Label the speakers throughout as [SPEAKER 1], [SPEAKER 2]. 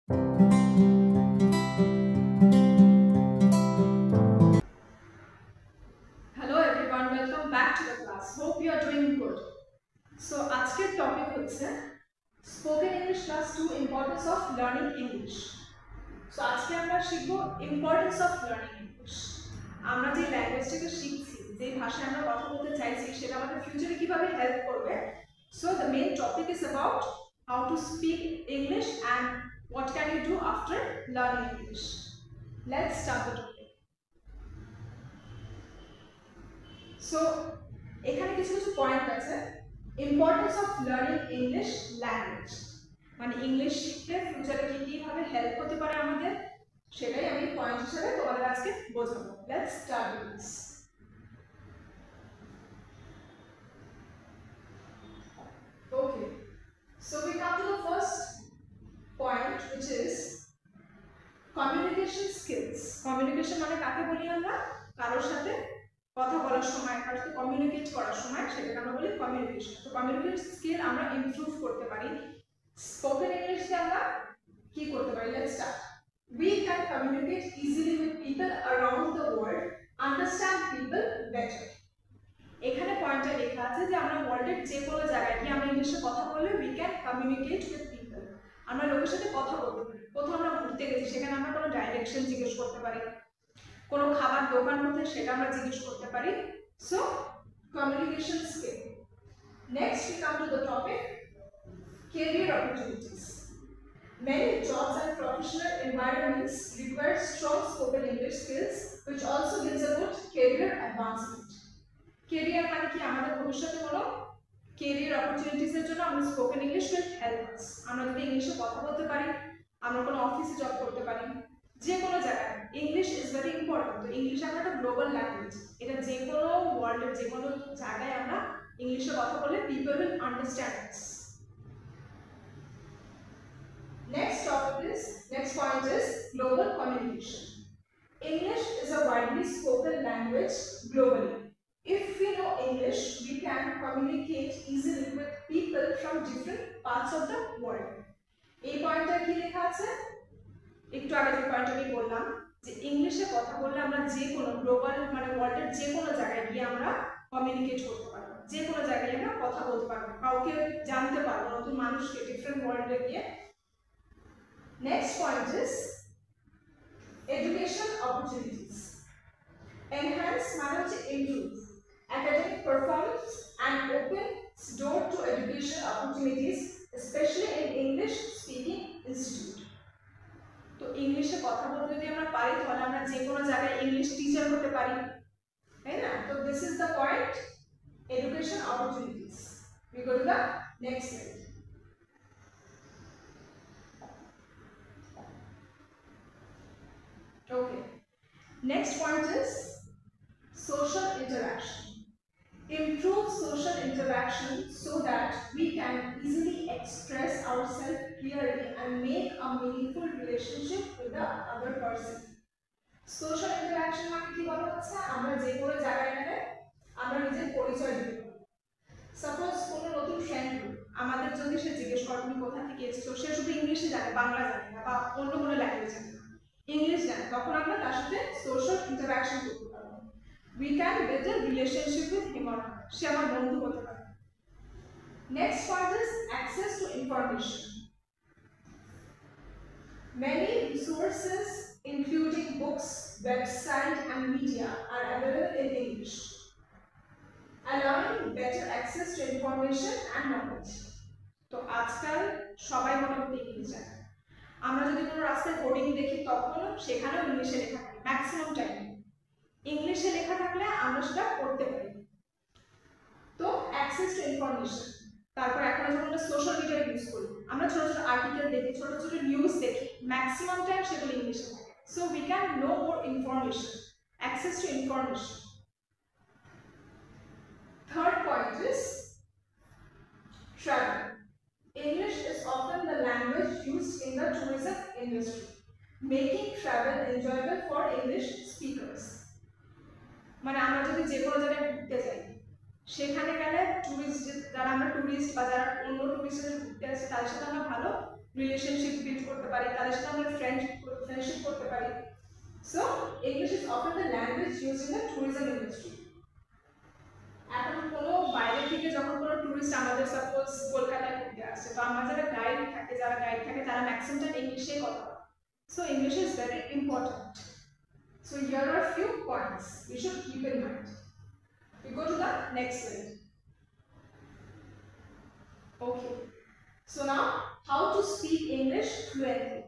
[SPEAKER 1] Hello everyone, welcome back to the class. Hope you are doing good. So আজকের topic হচ্ছে spoken English class 2 importance of learning English. So আজকে আমরা শিখব importance of learning English. আমরা যে ল্যাঙ্গুয়েজটাকে শিখছি, যে ভাষায় আমরা কথা বলতে চাইছি, সেটা আমাদের ফিউচারে কিভাবে হেল্প করবে। So the main topic is about how to speak English and what can you do after learning English. Let's start the topic. So এখানে কিছু কিছু পয়েন্ট আছে। Importance of learning English language, মানে ইংলিশ শিখলে ফিউচারে কিভাবে help হতে পারে আমাদের, সেটাই আমি পয়েন্ট হিসেবে তোমাদের আজকে বোঝাবো। Let's start this. Okay, so we come to the first point which is communication skills. Communication মানে কাকে বলি আমরা? কারোর সাথে কথা বলার সময়, কারোর সাথে কমিউনিকেট করার সময়, সেটাকে আমরা বলি কমিউনিকেশন। তো কমিউনিকেশন স্কিল আমরা ইমপ্রুভ করতে পারি স্পোকেন ইংলিশে। আমরা কি করতে পারি? Let's start. We can communicate easily with people around the world, understand people better. এখানে পয়েন্টে লেখা আছে যে আমরা ওয়ার্ল্ডের যে কোনো জায়গায় গিয়ে আমরা ইংলিশে কথা বললে we can communicate with people, আমরা লোকের সাথে কথা বলতে পারি। কোথাও আমরা ঘুরতে গেছি, সেখানে আমরা কোনো ডাইরেকশন জিজ্ঞেস করতে পারি, কোনো খাবার দোকান হতে সেটা আমরা জিজ্ঞেস করতে পারি। So communication skill. Next we come to the topic career opportunities. Many jobs and professional environments require strong spoken English skills, which also gives a good career advancement. Career মানে কি? আমাদের ভবিষ্যতে কোনো career opportunities এর জন্য আমরা spoken English will help us. আমরা যদি ইংলিশে কথা বলতে পারি, আমরা কোনো অফিসে জব করতে পারি, যে কোনো জায়গায় ইংলিশ ইজ ভেরি ইম্পর্টেন্ট। তো ইংলিশ আমরা একটা গ্লোবাল ল্যাঙ্গুয়েজ, এটা যে কোনো ওয়ার্ল্ডের যে কোনো জায়গায় আমরা ইংলিশে কথা বললে people will understand us. Next point is global communication. English is a widely spoken language globally. If we know English, we can communicate easily with people from different parts of the world. এই পয়েন্টটা কি লেখা আছে? একটু আগে যে point আমি বললাম যে ইংলিশে কথা বললে আমরা যে কোনো গ্লোবাল মানে ওয়ার্ল্ডের যে কোনো জায়গায় গিয়ে আমরা কমিউনিকেট করতে পারবো, যে কোনো জায়গায় আমরা কথা বলতে পারবো, কাউকে জানতে পারবো, নতুন মানুষকে ডিফারেন্ট ওয়ার্ল্ডে গিয়ে। Next point is education opportunities. Enhance মানে হচ্ছে improve academic performance and opens door to education opportunities, especially in English speaking institute. তো ইংলিশে কথা বলতে যদি আমরা পারি, তাহলে আমরা যে কোনো জায়গায় ইংলিশ টিচার হতে পারি, তাই না? তো this is the point, education opportunities. We go to the next slide. Okay, next point is social interaction. Improve social interaction so that we can easily express ourselves clearly and make a meaningful relationship with the other person. Social interaction মানে কি বলা হচ্ছে? আমরা যে কোনো জায়গায় গেলে আমরা নিজের পরিচয় দিতে পারি। সাপোজ কোনো নতুন ফ্রেন্ড আমাদের যদি সে জিজ্ঞেস করে তুমি কোথা থেকে এসেছো, সে শুধু ইংলিশে জানে, বাংলা জানে না, বা অন্য কোনো ল্যাঙ্গুয়েজ জানে না, ইংলিশ জানে, তখন আমরা তার সাথে সোশ্যাল ইন্টারাকশন করতে পারবো। We can build a relationship with him or her. সে আমার বন্ধু হতে পারে। Next point is access to information. Many resources including books, websites and media are available in English, allowing better access to information and knowledge. তো আজকাল সবাই মোটামুটি English জানে। আমরা যদি কোনো রাস্তায় হোর্ডিং দেখি, তখন সেখানেও ইংলিশে লেখা থাকে ম্যাক্সিমাম টাইম। ইংলিশে লেখা থাকলে আমরা সেটা পড়তে পারি। তো অ্যাক্সেস টু ইনফরমেশন। তারপর এখন যখন আমরা সোশ্যাল মিডিয়া ইউজ করি, আমরা ছোট ছোট আর্টিকেল দেখি, ছোট ছোট নিউজ দেখি, ম্যাক্সিমাম টাইম সেগুলো ইংলিশে থাকে। So we can know more information, access to information. Third point is travel. English is often the language used in the tourism industry, making travel enjoyable for English speakers. মানে আমরা যদি যে কোনো জায়গায় ঘুরতে যাই, সেখানে গেলে টুরিস্ট যারা আমরা টুরিস্ট বা যারা অন্য টুরিস্টদের ঘুরতে আসে তাদের সাথে আমরা ভালো রিলেশনশিপ বিল্ড করতে পারি, তাদের সাথে আমরা ফ্রেন্ডশিপ করতে পারি। So English is often the language used in the tourism industry. এখন কোনো বাইরে থেকে যখন কোনো টুরিস্ট আমাদের সাপোজ কলকাতায় ঘুরতে আসছে, তো আমরা যারা গাইড থাকে তারা ম্যাক্সিমাম টাইম ইংলিশে কথা বলে। So English is very important. So here are few points we should keep in mind. We go to the next slide. Okay. So now how to speak English fluently.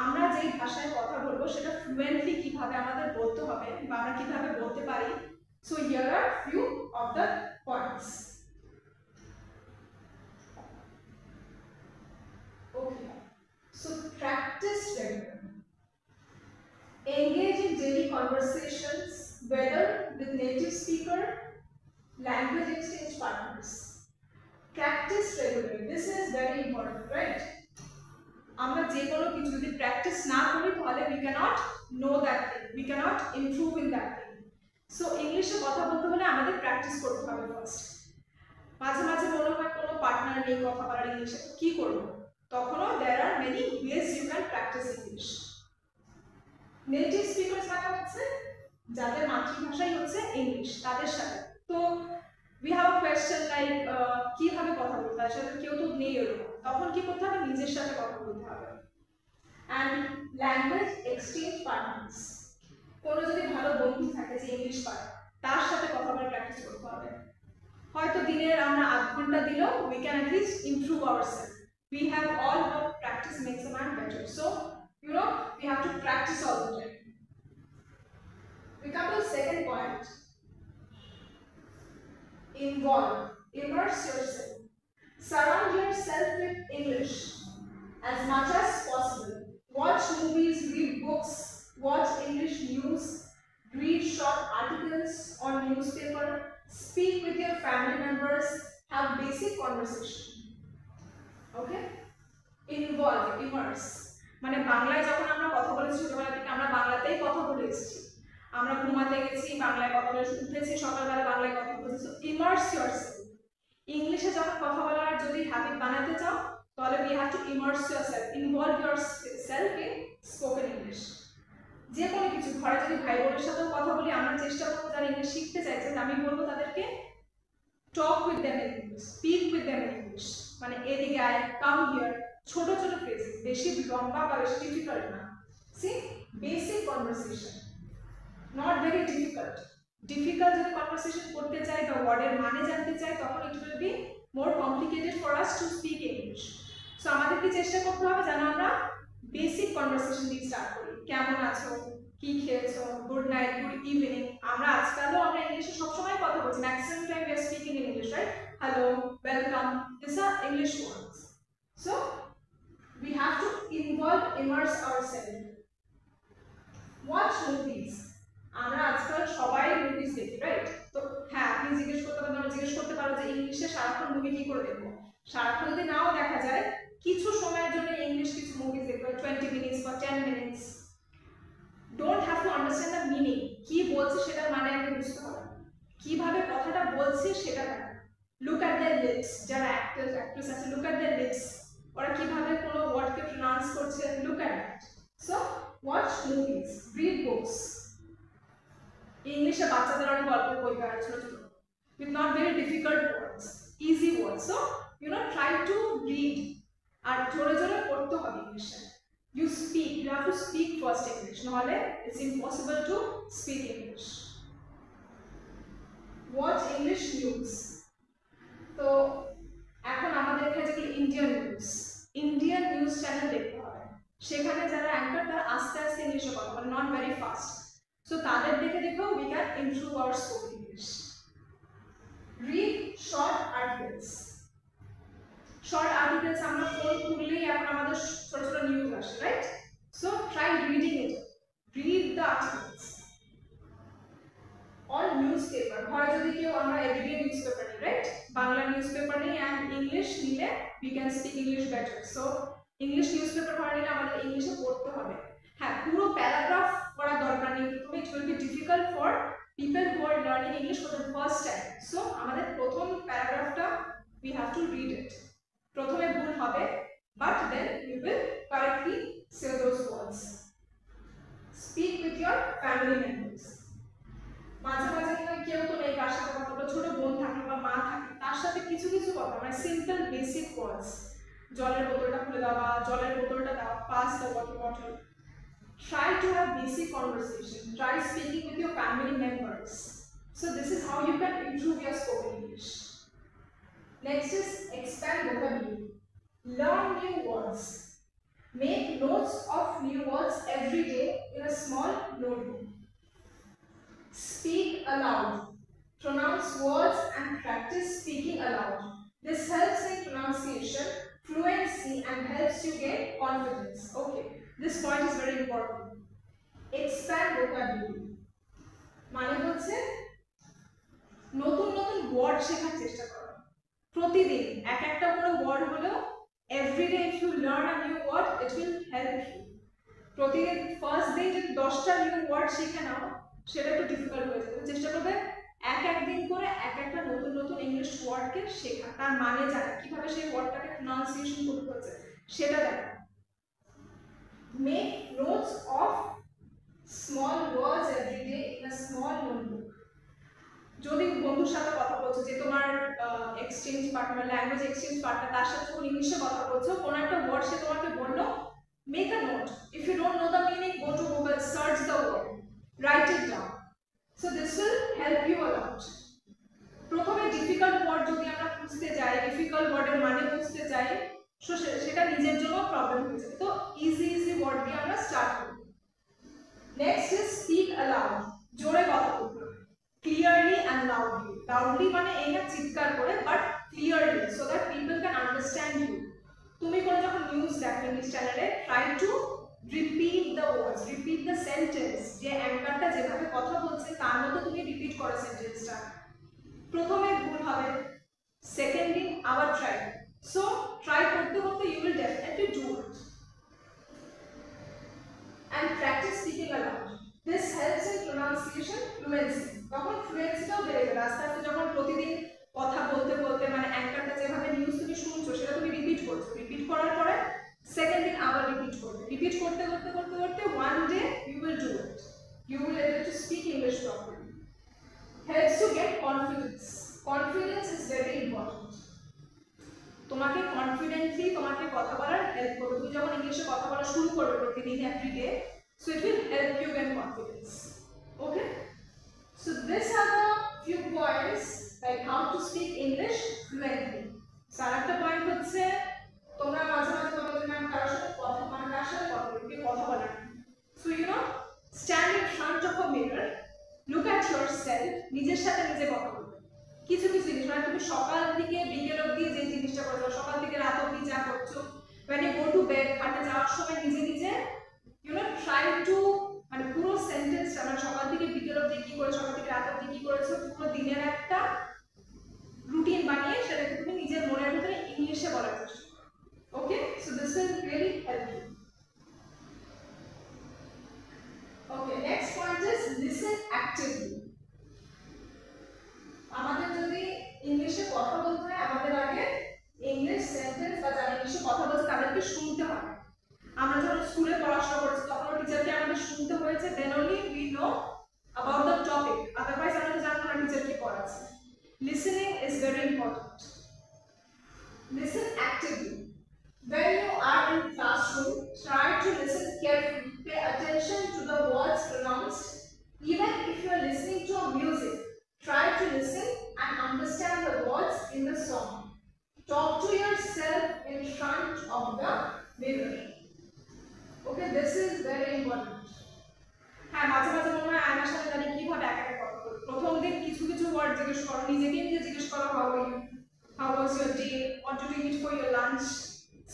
[SPEAKER 1] আমরা যে ভাষায় কথা বলবো সেটা fluently কিভাবে আমাদের বলতে হবে বা আমরা কিভাবে বলতে পারি। So here are few of the points. Okay. So practice regularly. Engage in daily conversations, whether with native speaker, language exchange partners. Practice regularly. This is very important, right? আমরা যে কোনো কিছু যদি প্র্যাকটিস না করি তাহলে we cannot know that thing, we cannot improve in that thing. So ইংলিশে কথা বলতে হলে আমাদের প্র্যাকটিস করতে হবে ফার্স্ট। মাঝে মাঝে মনে হয় কোনো পার্টনার নেই কথা বলার ইংলিশে, কি করব? তখনও there are many ways you can practice English. Native speakers মানে হচ্ছে যাদের মাতৃভাষাই হচ্ছে ইংলিশ, তাদের সাথে। তো we have a question like কিভাবে কথা বলতে হয়, সাথে কেউ তো নেই এরকম, তখন কি করতে হবে? নিজের সাথে কথা বলতে হবে। and language exchange partners, কোনো যদি ভালো বন্ধু থাকে যে ইংলিশ পারে তার সাথে কথা বলার প্র্যাকটিস করতে হবে। হয়তো দিনের আমরা আধ ঘন্টা দিলেও we can at least improve ourselves. We have all heard practice makes a man better. So you know, we have to practice all the time. We come to the second point. Involve, immerse yourself. Surround yourself with English as much as possible. Watch movies, read books, watch English news, read short articles on newspaper, speak with your family members, have basic conversation. Okay? Involve, immerse. মানে বাংলায় যখন আমরা কথা বলেছি ছোটবেলা থেকে আমরা বাংলাতেই কথা বলে এসেছি, আমরা ঘুমাতে গেছি বাংলায় কথা বলে উঠেছি, সকালবেলা বাংলায় কথা বলেছি। So immerse yourself. ইংলিশে যখন কথা বলার যদি হ্যাবিট বানাতে চাও তাহলে we have to immerse yourself, involve yourself in spoken English. যে কোনো কিছু ঘরে যদি ভাই বোনের সাথেও কথা বলি আমরা চেষ্টা করবো যারা ইংলিশ শিখতে চাইছেন আমি বলবো তাদেরকে talk with them in English, speak with them in English. মানে এদিকে আয়, come here, ছোট ছোট ফ্রেজ, বেশি লম্বা বা বেশি ডিফিকাল্ট না। See basic conversation, not very difficult. Difficult যদি কনভারসেশন করতে চাই বা ওয়ার্ডের মানে জানতে চাই তখন it will be more complicated for us to speak English. So আমাদেরকে চেষ্টা করতে হবে যেন আমরা বেসিক কনভারসেশন দিয়ে স্টার্ট করি। কেমন আছো, কি খেয়েছো, গুড নাইট, গুড ইভিনিং। আমরা আজকালও আমরা ইংলিশে সবসময় কথা বলছি, maximum time we are speaking in English, right? Hello, welcome, this are English words. So we have to immerse ourselves. Watch movies. আমরা আজকাল সবাই মুভিজ দেখি, রাইট? তো হ্যাঁ আপনি জিজ্ঞেস করতে পারো যে ইংলিশে সারাক্ষণ মুভি কি করে দেখবো। সারাক্ষণ যদি নাও দেখা যায় কিছু সময়ের জন্য ইংলিশ কিছু মুভিজ দেখতে হয় 20 মিনিটস বা 10 minutes. Don't have to understand the meaning, কি বলছে সেটার মানে আগে বুঝতে হবে, কিভাবে কথাটা বলছে সেটা দেখা। লুক অ্যাট দ্য লিপস, যারা অ্যাক্ট্রেস আছে লুক অ্যাট দ্য লিপস, ওরা কিভাবে কোনো ওয়ার্ডকে প্রনাউন্স করছে, look at that. So watch movies, read books. ইংলিশে বাচ্চাদের অনেক গল্পের বই পাওয়া ছোট ছোট with not very difficult words, easy words. So you know, try to read আর জোরে জোরে পড়তে হবে ইংলিশে। You speak, you have to speak first English, নহলে it's impossible to speak English. Watch English news. তো এখন আমাদের এখানে যেগুলো ইন্ডিয়ান নিউজ চ্যানেল দেখতে হবে, সেখানে যারা অ্যাঙ্কার তারা আস্তে আস্তে ইংলিশে কথা বলে, নট ভেরি ফাস্ট। সো তাদের দেখেও we can improve our spoken English. Read short articles. Short articles আমরা ফোন খুললেই এখন আমাদের ছোট ছোট নিউজ আসে, right? So try reading it, read the articles on newspaper. হয় যদি কেউ আমরা এভরিডে নিউজপেপার নিই, রাইট? বাংলা নিউজপেপার নেই অ্যান্ড ইংলিশ নিলে we can speak English better. So English newspaper পড়া নিলে আমাদের ইংলিশে পড়তে হবে। হ্যাঁ, পুরো প্যারাগ্রাফ পড়ার দরকার নেই, প্রথমে ইট will be difficult for people who are learning English for the first time. So আমাদের প্রথম প্যারাগ্রাফটা we have to read it. প্রথমে ভুল হবে, but then you will correctly say those words. Speak with your family members. মাঝে মাঝে কেউ তো নেই কার সাথে কথা বলতে, ছোট বোন থাকে বা মা থাকে, তার সাথে কিছু কিছু কথা মানে সিম্পল বেসিক ওয়ার্ডস, জলের বোতলটা খুলে দেওয়া, জলের বোতলটা দেওয়া, pass the water bottle. Try to have basic conversation. Try speaking with your family members. So this is how you can improve your spoken English. Next is expand vocabulary. Learn new words. Make notes of new words every day in a small notebook. Speak aloud. Pronounce words and practice speaking aloud. This helps in pronunciation, fluency, and helps you gain confidence. Okay, this point is very important. Expand vocabulary. মানে হচ্ছে নতুন নতুন word শেখার চেষ্টা করো প্রতিদিন, এক একটা করে ওয়ার্ড হলেও everyday if you learn a new word it will help you. প্রতিদিন ফার্স্ট ডে যদি 10টা নিউ ওয়ার্ড শিখে নাও সেটা একটু ডিফিকাল্ট হয়ে যাবে, চেষ্টা করবে এক দিন করে এক একটা নতুন নতুন ইংলিশ ওয়ার্ডকে শেখা, তার মানে জানা, কিভাবে সেই ওয়ার্ডটাকে প্রনাউন্সিয়েশন করতে হচ্ছে সেটা দেখা. Make notes of small words every day in a small notebook. যদি বন্ধুর সাথে কথা বলছো, যে তোমার exchange partner, language exchange partner, তার সাথে যখন ইংলিশে কথা বলছো, কোন একটা ওয়ার্ড সে তোমাকে বললো, make a note. If you don't know the meaning, go to Google, search the word, write it down. So this will help you a lot. প্রথমে ডিফিকাল্ট ওয়ার্ড যদি আমরা বুঝতে যাই, ডিফিকাল্ট ওয়ার্ডের মানে বুঝতে যাই, সেটা নিজের জন্য প্রবলেম হয়ে যাবে, তো ইজি ওয়ার্ড দিয়ে আমরা স্টার্ট করব. Next is speak allowed. জোরে কথা বলতে হবে, ক্লিয়ারলি অ্যান্ড লাউডলি. লাউডলি মানে এই না চিৎকার করে, but clearly, so that people can understand you. তুমি কোন যখন নিউজ দেখো ইংলিশ চ্যানেলে, try to repeat the words, repeat the sentence, যে অ্যাঙ্কারটা যেভাবে কথা বলছে তার মতো তুমি রিপিট করো সেন্টেন্সটা. প্রথমে ভুল হবে, সেকেন্ড দিন আবার ট্রাই, সো ট্রাই করতে করতে you will definitely do it. And practice speaking aloud. This helps in pronunciation fluency. তখন ফ্লুয়েন্সিটাও বেড়ে যাবে আস্তে আস্তে, যখন প্রতিদিন কথা বলতে বলতে মানে অ্যাঙ্কারটা যেভাবে নিউজ তুমি শুনছো সেটা তুমি রিপিট করছো, রিপিট করার পরে সেকেন্ড দিন আবার রিপিট করবে, রিপিট করতে করতে করতে করতে one day you will do it, you will able to speak English properly. Helps to get confidence. Confidence is very important. তোমাকে কনফিডেন্টলি তোমাকে কথা বলার হেল্প করবে, তুমি যখন ইংলিশে কথা বলা শুরু করবে প্রতিদিন everyday, so it will help you gain confidence. Okay, so these are the few points like how to speak English fluently. So আরেকটা পয়েন্ট হচ্ছে, তোমরা মাঝে মাঝে তোমাদের ম্যাম কারোর সাথে কথা মানে কার সাথে কথা বলা, so you know, stand in front of a mirror, look at yourself, নিজের সাথে নিজে কথা বলবে. কিছু কিছু জিনিস মানে তুমি সকাল থেকে বিকেল অবধি যে জিনিসটা করছো, সকাল থেকে রাত অবধি যা করছো, when you go to bed, খাটে যাওয়ার সময় নিজে নিজে you know try to মানে পুরো সেন্টেন্সটা মানে সকাল থেকে বিকেল অবধি কি করেছো, সকাল থেকে রাত অবধি কি করেছো, পুরো দিনের একটা রুটিন বানিয়ে সেটাকে তুমি নিজের মনের ভিতরে ইংলিশে বলার চেষ্টা করো. Okay, so this will really help you. Okay, next point is listen actively. আমাদের যদি ইংলিশে কথা বলতে হয়, আমাদের আগে ইংলিশ সেন্টেন্স বা যারা ইংলিশে কথা বলছে তাদেরকে শুনতে হবে. আমরা যখন স্কুলে পড়াশোনা করছি তখন টিচারকে আমাদের শুনতে হয়েছে, then only we know about the topic, otherwise আমরা তো জানবো না টিচার কি পড়াচ্ছে. Listening is very important. Listen actively. When you are in classroom, try to listen carefully. Pay attention to the words pronounced. Even if you are listening to a music, try to listen and understand the words in the song. Talk to yourself in front of the mirror. Okay, this is very important. হ্যাঁ, মাঝে মাঝে মনে হয় আয়নার সাথে দাঁড়িয়ে কিভাবে একা একা কথা বলবো, প্রথম দিন কিছু কিছু ওয়ার্ড জিজ্ঞেস করো, নিজেকে নিজে জিজ্ঞেস করো, how was your day, what did you eat for your lunch.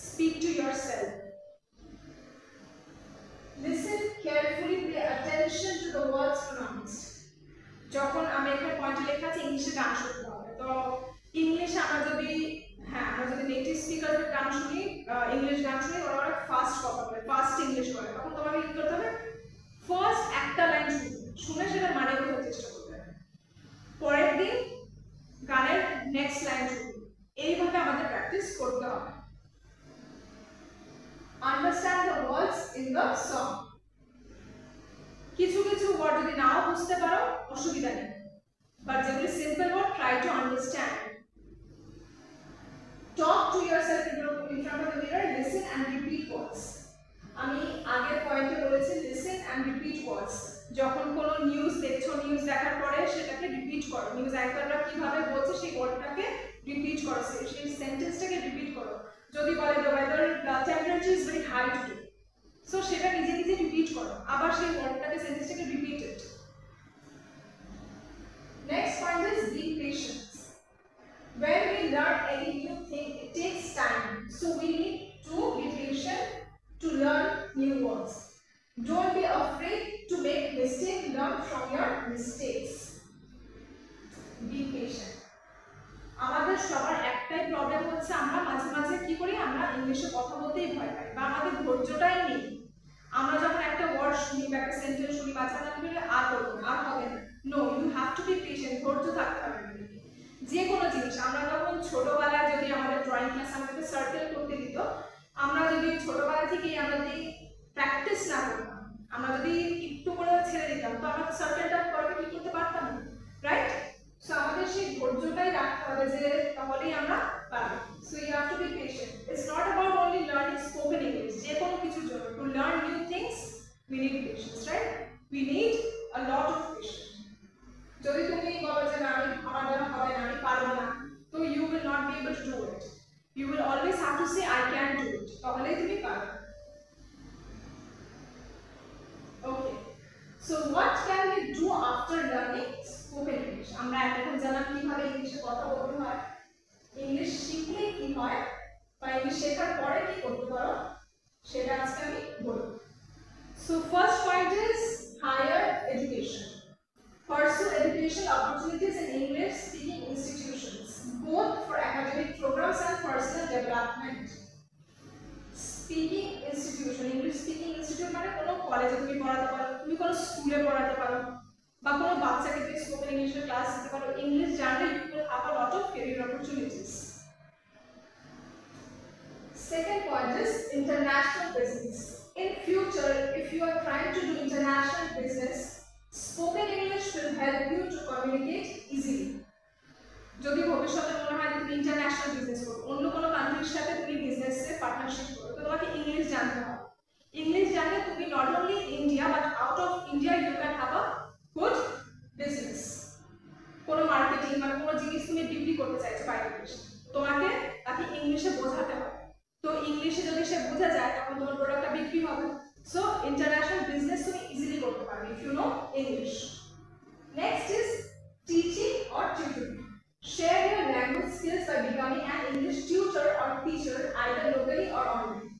[SPEAKER 1] Speak to yourself. Listen carefully, pay attention to the words pronounced. যখন আমি এখানে পয়েন্টে লেখা আছে ইংলিশে গান শুনতে হবে, তো ইংলিশে আমরা যদি নেটিভ স্পিকারদের গান শুনি, ইংলিশ গান শুনি, ওরা ফাস্ট কথা বলে, ফাস্ট ইংলিশ বলে, তখন তোমাকে কি করতে হবে, ফার্স্ট একটা লাইন শুনে সেটা মানে বোঝার চেষ্টা করতে হবে, পরের দিন গানের নেক্সট লাইন শুনবে, এইভাবে আমাদের প্র্যাকটিস করতে হবে. the song. কিছু কিছু ওয়ার্ড যদি নাও বুঝতে পারো অসুবিধা নেই, বাট যেগুলো simple word try to understand. Talk to yourself in front of the mirror, listen and repeat words. আমি আগের পয়েন্টে বলেছি listen and repeat words. যখন কোনো নিউজ দেখছো, নিউজ দেখার পরে সেটাকে রিপিট করো, নিউজ অ্যাঙ্কাররা কিভাবে বলছে সেই ওয়ার্ডটাকে রিপিট করো, সেই সেন্টেন্সটাকে রিপিট করো. যদি বলে the weather temperature is very high today, so সেটা নিজে নিজে রিপিট করো, আবার সেই ওয়ার্ডটাকে সেন্টেন্সটাকে repeat it. Next point is be patient. When we learn any new thing, it takes time, so we need to be patient to learn new words. Don't be afraid to make mistakes, learn from your mistakes. Be patient. আমাদের সবার একটাই problem হচ্ছে আমরা মাঝে মাঝে কি করি, আমরা ইংলিশে কথা বলতেই ভয় পাই বা আমাদের ধৈর্যটাই নেই. আমরা যখন একটা ওয়ার্ড শুনি বা একটা সেন্টেন্স শুনি মাঝখানে আমি আর বলবো না, আর হবে না. No, you have to be patient, ধৈর্য থাকতে হবে. যে কোনো জিনিস আমরা যখন ছোটবেলায় যদি আমাদের ড্রয়িং ক্লাস আমাদেরকে সার্কেল করতে দিত, আমরা যদি ছোটবেলা থেকেই আমরা যদি প্র্যাকটিস না করতাম, আমরা যদি একটু করে ছেড়ে দিতাম, তো আমরা সার্কেলটা পারফেক্টলি করতে পারতাম না, রাইট? সো আমাদের সেই ধৈর্যটাই রাখতে হবে, যে তাহলেই আমরা পারবো. So you have to be patient. It's not about only learning spoken English. যে কোনো কিছুর জন্য to learn new things we need patience, right? We need a lot of patience. যদি তুমি বলো যে না আমার দ্বারা হবে না, আমি পারবো না, তো you will not be able to do it. You will always have to say I can do it, তাহলেই তুমি পারবে. Okay, so what can we do after learning spoken English? আমরা এখন জানলাম কিভাবে ইংলিশে কথা বলতে হয়, ইংলিশ শিখলে কি হয় বা ইংলিশ শেখার পরে কি করতে পারো সেটা আজকে আমি বলবো. So first point is higher education. Pursue educational opportunities in English speaking institutions, both for academic programs and personal development. Speaking institution, English speaking institute মানে কোনো কলেজে তুমি পড়াতে পারো, তুমি কোনো স্কুলে পড়াতে পারো, বা কোনো বাচ্চাকে তুমি স্পোকেন ইংলিশের ক্লাস দিতে পারো. ইংলিশ জানলে you will have a lot of career opportunities. Second point is international business. In future, if you are trying to do international business, spoken English will help you to communicate easily. যদি ভবিষ্যতে মনে হয় তুমি international business করো, অন্য কোনো কান্ট্রির সাথে তুমি বিজনেসে পার্টনারশিপ করো, তো তোমাকে ইংলিশ জানতে হবে. ইংলিশ জানলে তুমি not only India but out of India you can have a good business. কোনো মার্কেটিং মানে কোনো জিনিস তুমি বিক্রি করতে চাইছো বাইরে দেশে, তোমাকে তাকে ইংলিশে বোঝাতে হবে. তো ইংলিশে যদি সে বোঝা যায় তখন তোমার প্রোডাক্টটা বিক্রি হবে. So international business তুমি easily করতে পারবে if you know English. Next is teaching or tutoring. Share your language skills by becoming an English tutor or teacher either locally or online.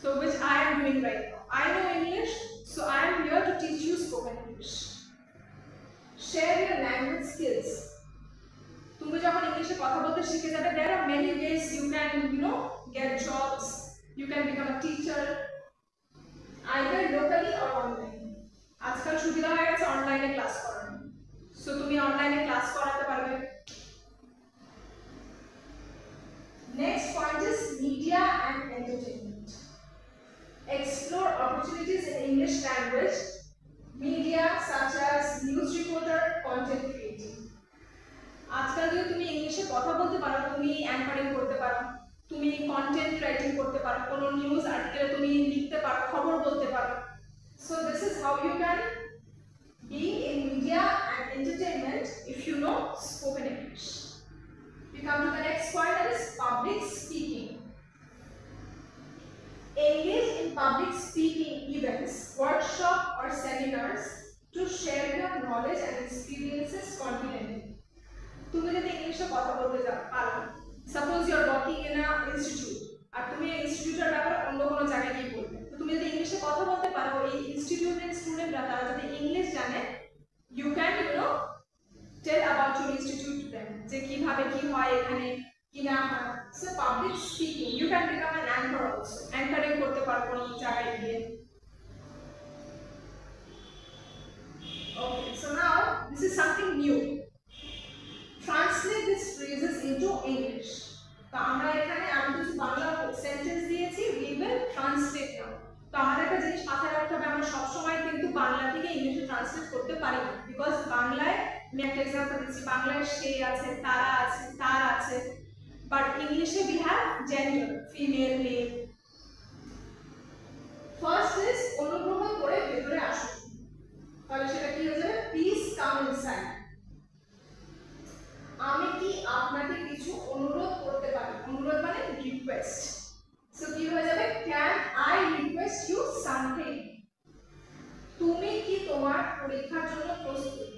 [SPEAKER 1] So which I am doing right now. I know English, so I am here to teach you spoken English. Share your language skills. তুমি যখন ইংলিশে কথা বলতে শিখে যাবে, there are many ways you can get jobs. You can become a teacher either locally or online. আজকাল সুবিধা হয়ে গেছে অনলাইনে ক্লাস করানো, সো তুমি অনলাইনে ক্লাস করাতে পারবে. Next point is media and entertainment. Explore opportunities in English language media such as news reporter, content creating. আজকাল যদি তুমি ইংলিশে কথা বলতে পারো, তুমি অ্যাঙ্কারিং করতে পারো, তুমি কন্টেন্ট রাইটিং করতে পারো, কোনো নিউজ আর্টিকেল তুমি লিখতে পারো, খবর বলতে পারো. So this is how you can be in media and entertainment if you know spoken English. We come to the next point, that is public speaking. Engage in public speaking events, workshops or seminars to share your knowledge and experiences confidently. তুমি যদি ইংলিশে কথা বলতে পারো, suppose you are working in a institute, আর তুমি এই ইনস্টিটিউটের ব্যাপারে অন্য কোনো জায়গায় গিয়ে বলবে, তো তুমি যদি ইংলিশে কথা বলতে পারো, এই ইনস্টিটিউটের স্টুডেন্টরা তারা যদি ইংলিশ জানে, you can tell about your institute to them, যে কিভাবে কি হয় এখানে কি না হয়. So public speaking, you can become an anchor also, anchoring করতে পারো কোনো জায়গায় গিয়ে. Okay, so now this is something new. Translate these phrases into English. তো আমরা এখানে আমি কিছু বাংলা সেন্টেন্স দিয়েছি, we will translate জিনিস মাথায় রাখতে হবে, আমরা সবসময় কিন্তু বাংলা থেকে ইংলিশে ট্রান্সলেট করতে পারি না, বিকজ বাংলায় আমি একটা এক্সাম্পল দিচ্ছি, বাংলায় সে আছে, তারা আছে, তার আছে, বাট ইংলিশে we have gender, female, male. First is অনুগ্রহ করে ভেতরে আসুন, তাহলে সেটা কি হয়ে যাবে, প্লিজ কাম ইনসাইড। আমি কি আপনাকে কিছু অনুরোধ করতে পারি, অনুরোধ মানে রিকোয়েস্ট, সো কি হয়ে যাবে, can I request you something. তুমি কি তোমার পরীক্ষার জন্য প্রস্তুত,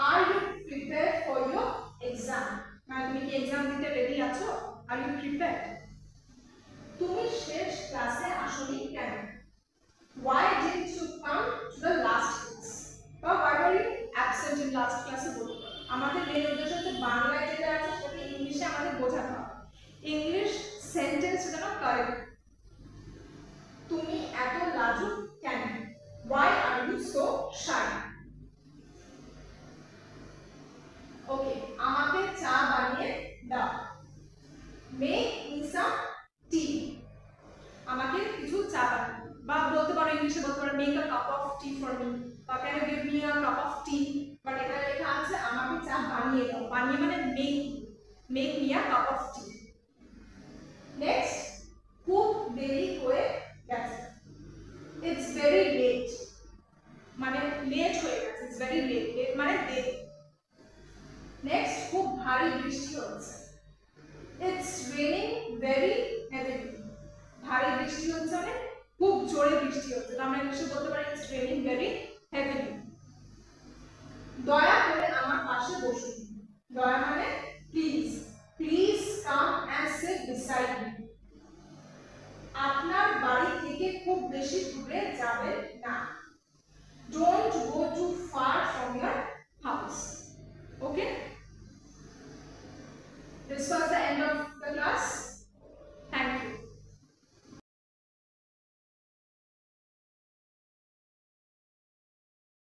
[SPEAKER 1] are you prepare for your exam, মানে তুমি কি এক্সাম দিতে রেডি আছো, আর ইউ প্রিপেয়ার। তুমি শেষ ক্লাসে আসোনি কেন, why didn't you come to the last class, বা why were you absent in last class এ বলতে পারো। আমাদের মেন উদ্দেশ্য হচ্ছে বাংলায় যেটা আছে সেটা ইংলিশে আমাদের বোঝাতে হবে, ইংলিশ সেন্টেন্স যেন কারেক্ট। তুমি এত লাজুক কেন, why are you so shy। ওকে, আমাকে চা বানিয়ে দাও, মেক মি সাম টি, আমাকে কিছু চা বানিয়ে, বা বলতে পারো ইংলিশে বলতে পারো make a cup of tea for me, বা can you give me a cup of tea, but এখানে লেখা আছে আমাকে চা বানিয়ে দাও, বানিয়ে মানে make me a cup of tea. Next, খুব দেরি হয়ে গেছে, ইটস ভেরি লেট, মানে লেট হয়ে গেছে, ইটস ভেরি লেট, লেট মানে দেরি। নেক্সট, খুব ভারী বৃষ্টি হচ্ছে, ইটস রেনিং ভেরি হেভিলি, ভারী বৃষ্টি হচ্ছে মানে খুব জোরে বৃষ্টি হচ্ছে, আমরা ইংলিশে বলতে পারি ইটস রেনিং ভেরি হেভিলি। দয়া করে আমার পাশে বসুন, দয়া মানে please, please come and sit beside me, আপনার বাড়ি থেকে খুব বেশি দূরে যাবেন না, don't go too far from your house. Okay, this was